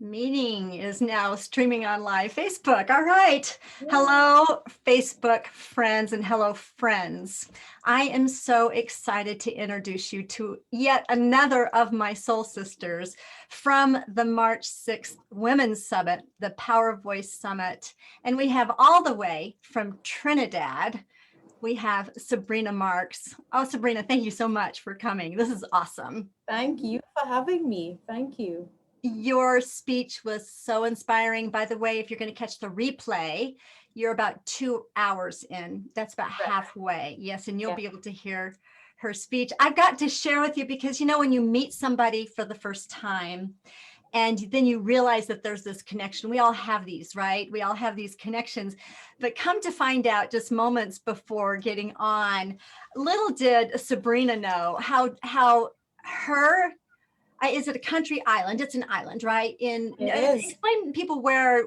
Meeting is now streaming on live Facebook. All right. Yeah. Hello, Facebook friends, and hello, friends. I am so excited to introduce you to yet another of my soul sisters from the March 6th Women's Summit, the Power of Voice Summit. And we have all the way from Trinidad, we have Sabrina Marks. Oh, Sabrina, thank you so much for coming. This is awesome. Thank you for having me. Thank you. Your speech was so inspiring. By the way, if you're going to catch the replay, you're about 2 hours in. That's about halfway. Yes, and you'll be able to hear her speech. I've got to share with you because, you know, when you meet somebody for the first time and then you realize that there's this connection, we all have these, right? We all have these connections, but come to find out just moments before getting on, little did Sabrina know how her, is it a country island? It's an island, right? Explain to people where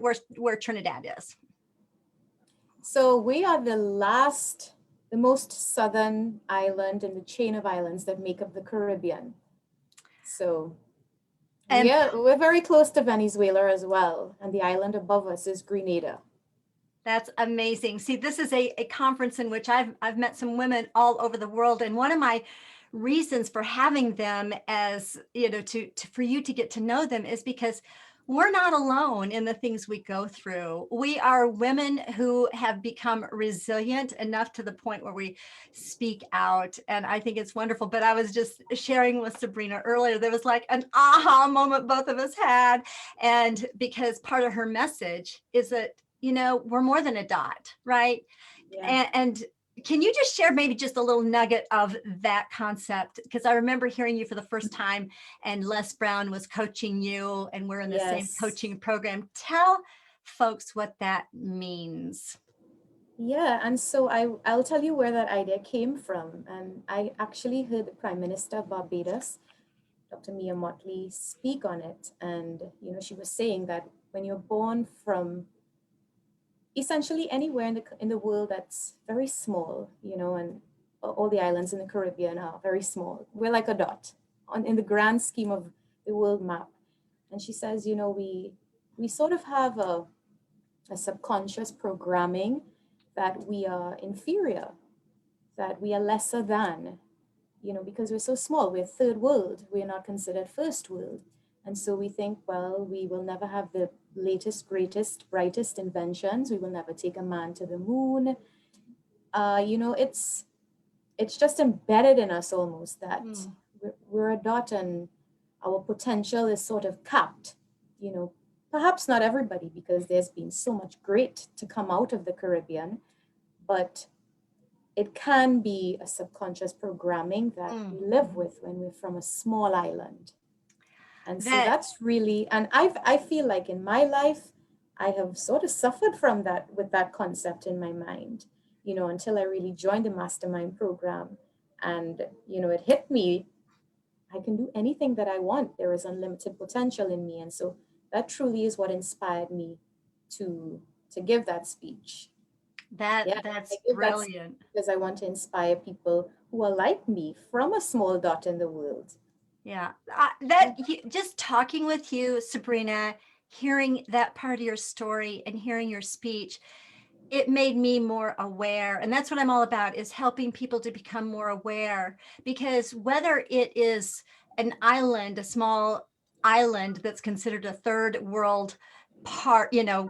Trinidad is. So we are the most southern island in the chain of islands that make up the Caribbean. So we're very close to Venezuela as well. And the island above us is Grenada. That's amazing. See, this is a conference in which I've met some women all over the world. And one of my reasons for having them, as you know, for you to get to know them, is because we're not alone in the things we go through. We are women who have become resilient enough to the point where we speak out. And I think it's wonderful. But I was just sharing with Sabrina earlier, there was like an aha moment both of us had. And because part of her message is that, you know, we're more than a dot, right? Yeah. And can you just share maybe just a little nugget of that concept? Because I remember hearing you for the first time and Les Brown was coaching you and we're in the same coaching program. Tell folks what that means. Yeah, and so I'll tell you where that idea came from. And I actually heard the Prime Minister of Barbados, Dr. Mia Mottley, speak on it. And, you know, she was saying that when you're born from essentially anywhere in the world that's very small, you know, and all the islands in the Caribbean are very small. We're like a dot in the grand scheme of the world map. And she says, you know, we sort of have a subconscious programming that we are inferior, that we are lesser than, you know, because we're so small. We're third world. We're not considered first world. And so we think, well, we will never have the latest, greatest, brightest inventions. We will never take a man to the moon. You know, it's just embedded in us almost that we're a dot and our potential is sort of capped. You know, perhaps not everybody, because there's been so much great to come out of the Caribbean, but it can be a subconscious programming that we live with when we're from a small island. And so that's really, and I feel like in my life, I have sort of suffered from that, with that concept in my mind, you know, until I really joined the mastermind program. And, you know, it hit me, I can do anything that I want. There is unlimited potential in me. And so that truly is what inspired me to give that speech. That's brilliant. Because I want to inspire people who are like me from a small dot in the world. Yeah, just talking with you, Sabrina, hearing that part of your story and hearing your speech, it made me more aware. And that's what I'm all about, is helping people to become more aware. Because whether it is an island, a small island that's considered a third world part, you know,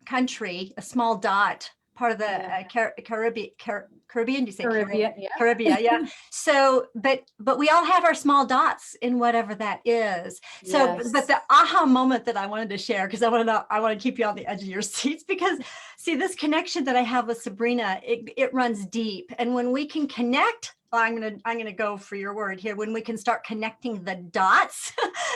country, a small dot, part of the Caribbean, do you say Caribbean? Caribbean, yeah. So, but we all have our small dots in whatever that is. So, but the aha moment that I wanted to share, because I want to keep you on the edge of your seats, because see, this connection that I have with Sabrina, it runs deep. And when we can connect, I'm gonna go for your word here. When we can start connecting the dots,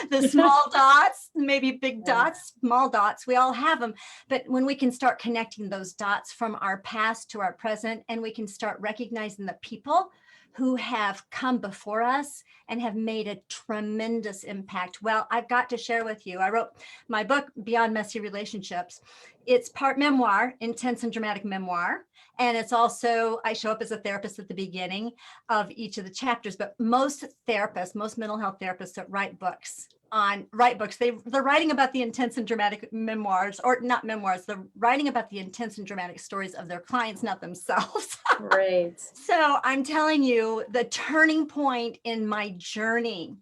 the small dots, maybe big dots, small dots, we all have them. But when we can start connecting those dots from our past to our present, and we can start recognizing the people who have come before us and have made a tremendous impact. Well, I've got to share with you, I wrote my book, Beyond Messy Relationships. It's part memoir, intense and dramatic memoir. And it's also, I show up as a therapist at the beginning of each of the chapters, but most therapists, most mental health therapists that write books on write books. They're writing about the intense and dramatic memoirs, or not memoirs. They're writing about the intense and dramatic stories of their clients, not themselves. Right. So I'm telling you, the turning point in my journey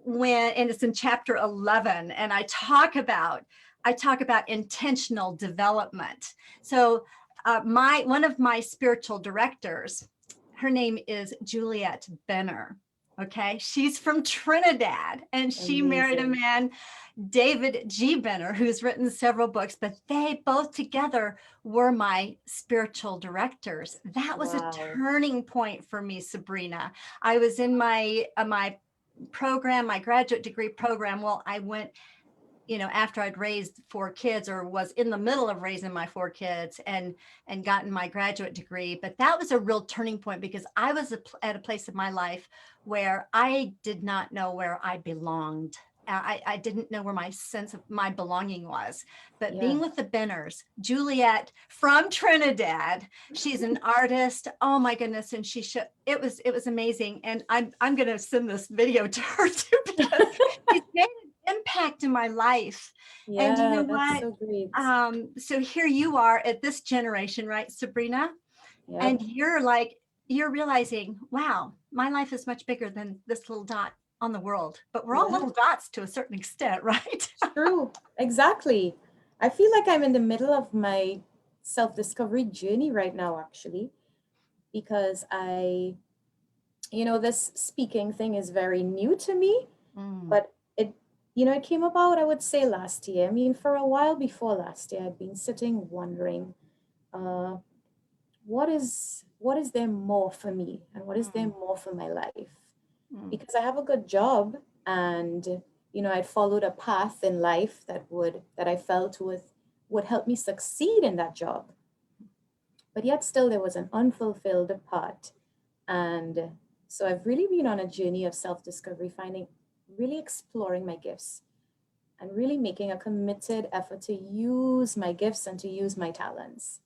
and it's in chapter 11, and I talk about intentional development. So one of my spiritual directors, her name is Juliet Benner. Okay, she's from Trinidad, and she married a man, David G. Benner, who's written several books, but they both together were my spiritual directors. That was a turning point for me, Sabrina. I was in my program, my graduate degree program. Well, I went, after I'd raised 4 kids, or was in the middle of raising my 4 kids, and gotten my graduate degree. But that was a real turning point, because I was at a place in my life where I did not know where I belonged. I didn't know where my sense of my belonging was. But being with the Benners, Juliet from Trinidad, she's an artist. Oh my goodness. And it was amazing. And I'm going to send this video to her too, because she's made an impact in my life. Yeah, and you know that's what? So great. So here you are at this generation, right, Sabrina? Yep. And you're realizing, wow, my life is much bigger than this little dot on the world, but we're all little dots to a certain extent, right? True, exactly. I feel like I'm in the middle of my self-discovery journey right now, actually, because this speaking thing is very new to me, but it came about, I would say, last year. I mean, for a while before last year, I'd been sitting wondering, what is there more for me, and what is there more for my life? Because I have a good job, and I'd followed a path in life that I felt would help me succeed in that job. But yet still there was an unfulfilled part. And so I've really been on a journey of self-discovery, really exploring my gifts, and really making a committed effort to use my gifts and to use my talents.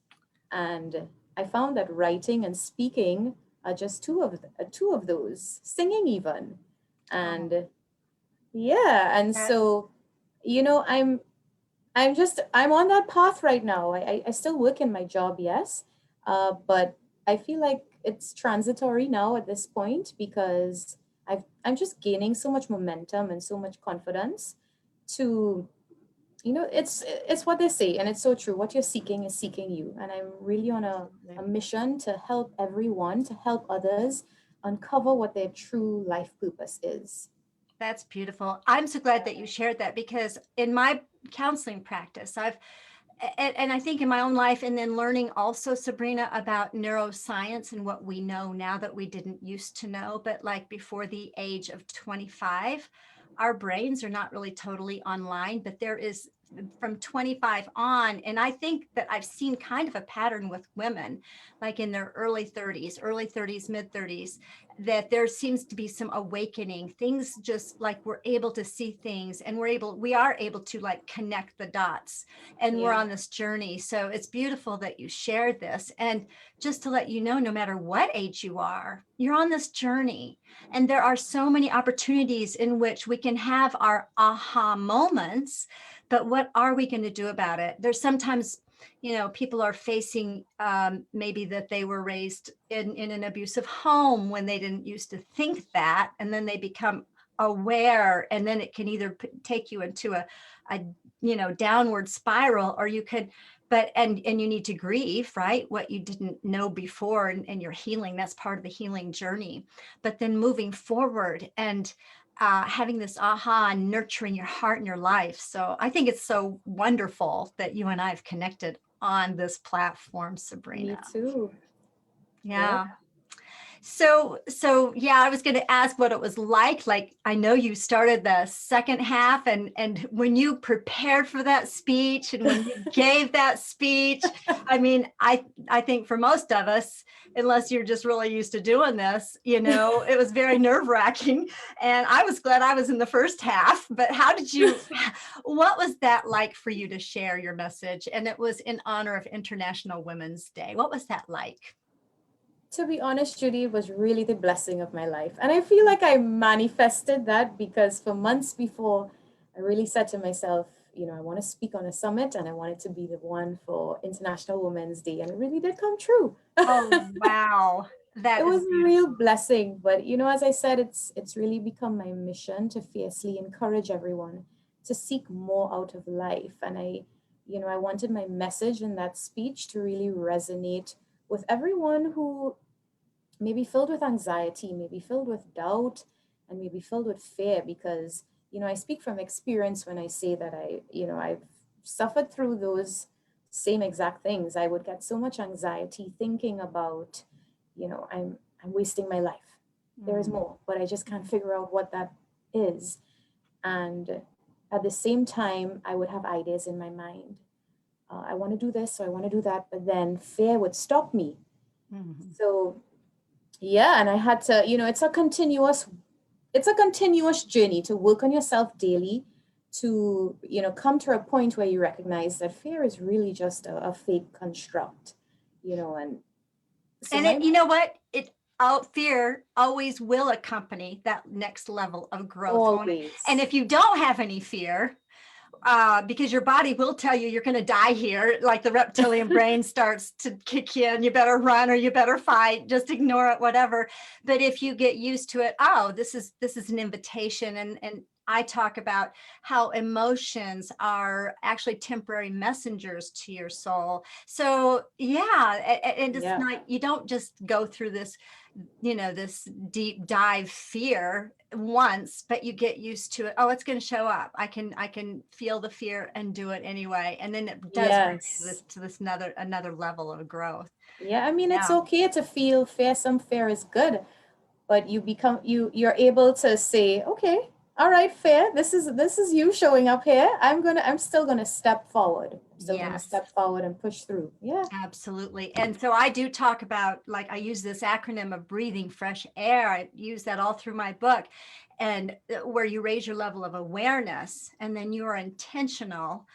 And I found that writing and speaking are just two of those, singing even. And so, I'm on that path right now. I still work in my job, yes, but I feel like it's transitory now at this point, because I'm just gaining so much momentum and so much confidence to, it's what they say, and it's so true. What you're seeking is seeking you. And I'm really on a mission to help everyone, to help others uncover what their true life purpose is. That's beautiful. I'm so glad that you shared that, because in my counseling practice, and I think in my own life, and then learning also, Sabrina, about neuroscience and what we know now that we didn't used to know, but like before the age of 25, our brains are not really totally online, but there is from 25 on. And I think that I've seen kind of a pattern with women, like in their early 30s, mid 30s, that there seems to be some awakening. Things just like we're able to see things, and we are able to like connect the dots, and we're on this journey. So it's beautiful that you shared this. And just to let you know, no matter what age you are, you're on this journey. And there are so many opportunities in which we can have our aha moments, but what are we going to do about it? There's sometimes, people are facing maybe that they were raised in an abusive home when they didn't used to think that, and then they become aware, and then it can either take you into a downward spiral, or you could, and you need to grieve, right? What you didn't know before, and you're healing. That's part of the healing journey. But then moving forward and having this aha and nurturing your heart and your life. So I think it's so wonderful that you and I have connected on this platform, Sabrina. Me too. Yeah. So yeah, I was going to ask what it was like. Like, I know you started the second half, and when you prepared for that speech, and when you gave that speech, I mean, I think for most of us, unless you're just really used to doing this, it was very nerve-wracking. And I was glad I was in the first half. But what was that like for you to share your message? And it was in honor of International Women's Day. What was that like? To be honest, Judy, it was really the blessing of my life. And I feel like I manifested that because for months before, I really said to myself, you know, I want to speak on a summit and I wanted to be the one for International Women's Day. And it really did come true. Oh, wow. It That is was a real beautiful. blessing. But you know, as I said, it's really become my mission to fiercely encourage everyone to seek more out of life. And you know, I wanted my message in that speech to really resonate with everyone who maybe filled with anxiety, maybe filled with doubt, and maybe filled with fear. Because, you know, I speak from experience when I say that I've suffered through those same exact things. I would get so much anxiety thinking about, you know, I'm wasting my life. There is Mm. more, but I just can't figure out what that is. And at the same time, I would have ideas in my mind. I want to do this, so I want to do that, but then fear would stop me. Mhm. So yeah, and I had to, you know, it's a continuous journey to work on yourself daily to, you know, come to a point where you recognize that fear is really just a fake construct, you know, and so And my you know what? Fear always will accompany that next level of growth, won't it? And always, if you don't have any fear, because your body will tell you you're going to die here, like the reptilian brain starts to kick in, you better run or you better fight, just ignore it, whatever. But if you get used to it, oh, this is an invitation. And I talk about how emotions are actually temporary messengers to your soul. So yeah, and it's yeah, not, you don't just go through this, this deep dive fear once, but you get used to it. Oh, it's going to show up. I can feel the fear and do it anyway. And then it does bring you yes. to this another level of growth. Yeah, I mean, it's Yeah. okay to feel fear. Some fear is good, but you're able to say, okay, all right, fair, this is you showing up here. I'm still gonna step forward. I'm still gonna Yes. step forward and push through. Yeah, Absolutely. And so I do talk about, like, I use this acronym of breathing fresh air. I use that all through my book, and where you raise your level of awareness and then you are intentional,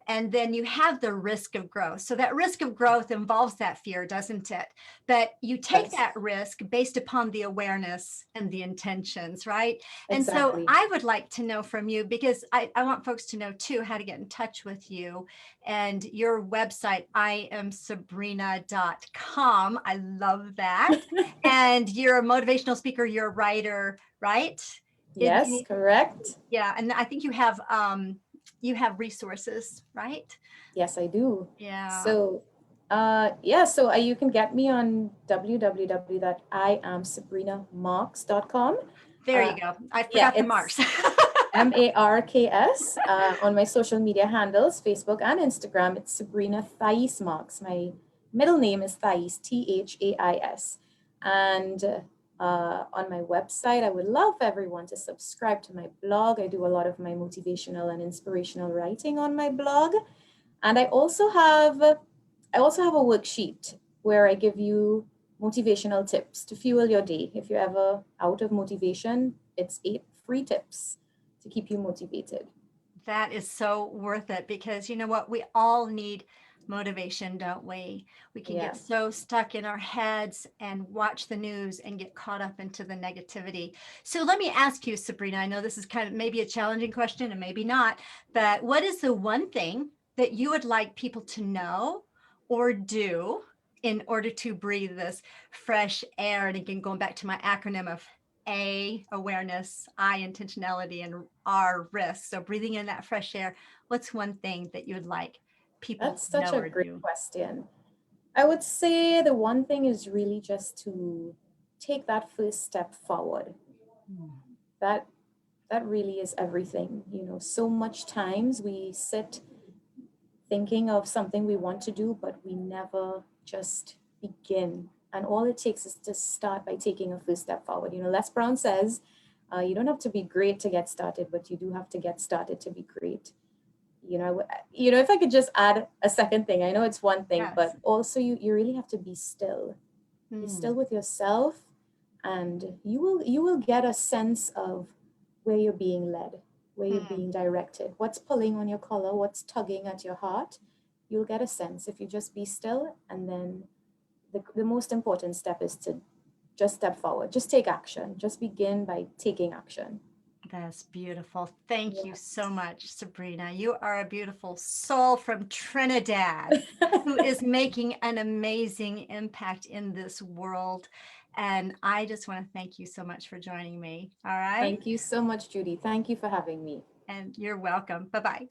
and then you have the risk of growth. So that risk of growth involves that fear, doesn't it? But you take yes, that risk based upon the awareness and the intentions, right? And so exactly. I would like to know from you, because I want folks to know too how to get in touch with you and your website, iamsabrina.com. I love that. And you're a motivational speaker, you're a writer, right? Yes, correct. Yeah, and I think you have resources, right? Yes, I do. Yeah. So, yeah, so you can get me on www.iamsabrinamarks.com. There Uh, you go. I yeah, forgot the it's marks. Marks on my social media handles, Facebook and Instagram. It's Sabrina Thais Marks. My middle name is Thais, Thais. And on my website, I would love everyone to subscribe to my blog. I do a lot of my motivational and inspirational writing on my blog. And I also have a worksheet where I give you motivational tips to fuel your day. If you're ever out of motivation, it's 8 free tips to keep you motivated. That is so worth it, because you know what? We all need motivation, don't we? We can Yeah. get so stuck in our heads and watch the news and get caught up into the negativity. So let me ask you, Sabrina, I know this is kind of maybe a challenging question and maybe not, but what is the one thing that you would like people to know or do in order to breathe this fresh air? And again, going back to my acronym of A, awareness, I, intentionality, and R, risk. So breathing in that fresh air, what's one thing that you would like people That's to such know a or great do? question. I would say the one thing is really just to take that first step forward. Hmm. That that really is everything. You know, so much times we sit thinking of something we want to do, but we never just begin. And all it takes is to start by taking a first step forward. You know, Les Brown says, you don't have to be great to get started, but you do have to get started to be great. If I could just add a second thing, I know it's one thing, Yes. but also you really have to be still. Be Hmm. still with yourself, and you will get a sense of where you're being led, where you're Hmm. being directed, what's pulling on your collar, what's tugging at your heart. You'll get a sense if you just be still and then the most important step is to just step forward, just take action, just begin by taking action. That's beautiful. Thank you so much, Sabrina. You are a beautiful soul from Trinidad who is making an amazing impact in this world. And I just want to thank you so much for joining me. All right. Thank you so much, Judy. Thank you for having me. And you're welcome. Bye-bye.